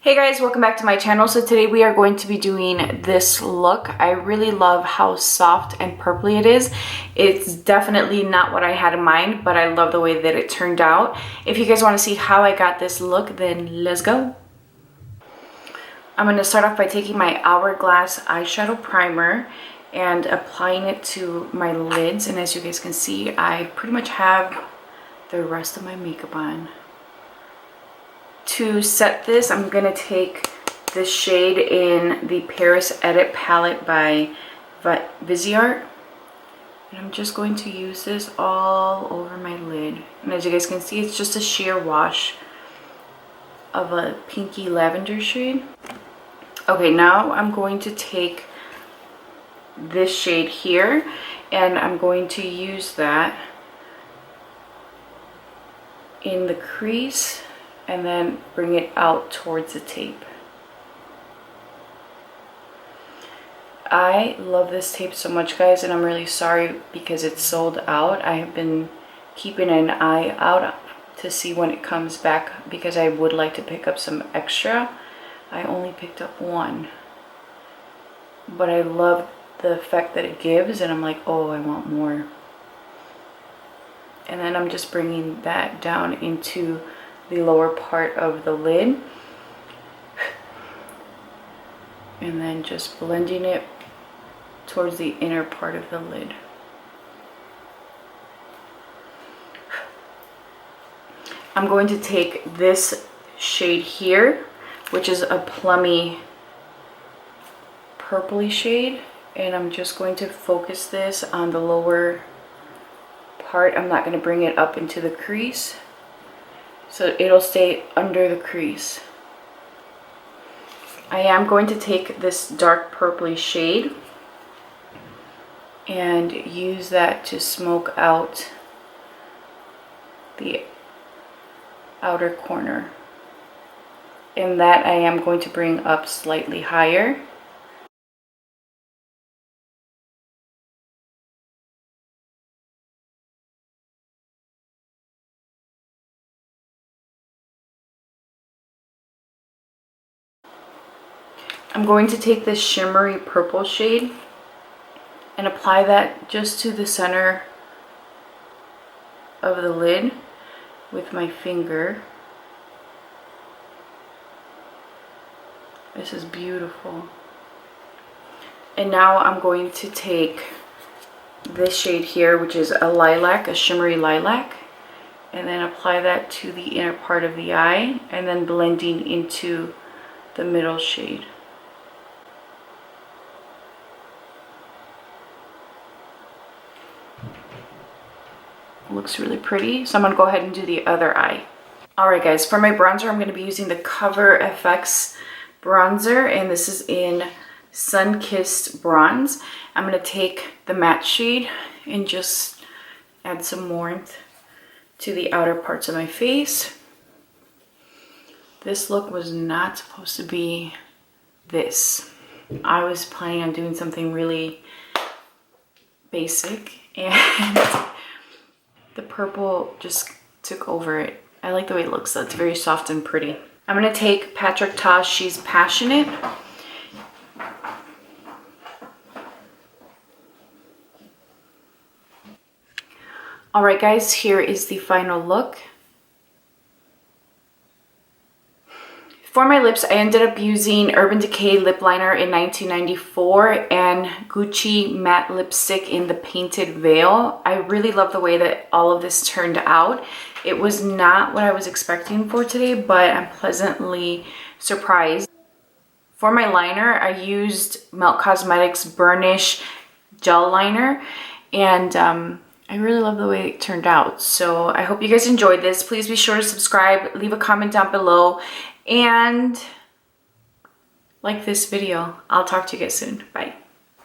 Hey guys, welcome back to my channel. So today we are going to be doing this look. I really love how soft and purpley it is. It's definitely not what I had in mind, but I love the way that it turned out. If you guys want to see how I got this look, then let's go. I'm going to start off by taking my Hourglass eyeshadow primer and applying it to my lids. And as you guys can see, I pretty much have the rest of my makeup on. To set this, I'm going to take this shade in the Paris Edit palette by Viseart. And I'm just going to use this all over my lid. And as you guys can see, it's just a sheer wash of a pinky lavender shade. Okay, now I'm going to take this shade here and I'm going to use that in the crease and then bring it out towards the tape. I love this tape so much, guys, and I'm really sorry because it's sold out. I have been keeping an eye out to see when it comes back because I would like to pick up some extra. I only picked up one, but I love the effect that it gives and I'm like, oh, I want more. And then I'm just bringing that down into the lower part of the lid and then just blending it towards the inner part of the lid. I'm going to take this shade here, which is a plummy purpley shade, and I'm just going to focus this on the lower part. I'm not going to bring it up into the crease, so it'll stay under the crease. I am going to take this dark purpley shade and use that to smoke out the outer corner. And that I am going to bring up slightly higher. I'm going to take this shimmery purple shade and apply that just to the center of the lid with my finger. This is beautiful. And now I'm going to take this shade here, which is a lilac, a shimmery lilac, and then apply that to the inner part of the eye and then blending into the middle shade. Looks really pretty, so I'm going to go ahead and do the other eye. Alright guys, for my bronzer I'm going to be using the Cover FX bronzer, and this is in Sun-Kissed Bronze. I'm going to take the matte shade and just add some warmth to the outer parts of my face. This look was not supposed to be this. I was planning on doing something really basic, and the purple just took over it. I like the way it looks though. It's very soft and pretty. I'm going to take Patrick Ta's She's Passionate. Alright guys, here is the final look. For my lips, I ended up using Urban Decay lip liner in 1994 and Gucci matte lipstick in the Painted Veil. I really love the way that all of this turned out. It was not what I was expecting for today, but I'm pleasantly surprised. For my liner, I used Melt Cosmetics Burnish Gel Liner, and I really love the way it turned out. So I hope you guys enjoyed this. Please be sure to subscribe, leave a comment down below, and like this video. I'll talk to you guys soon. Bye.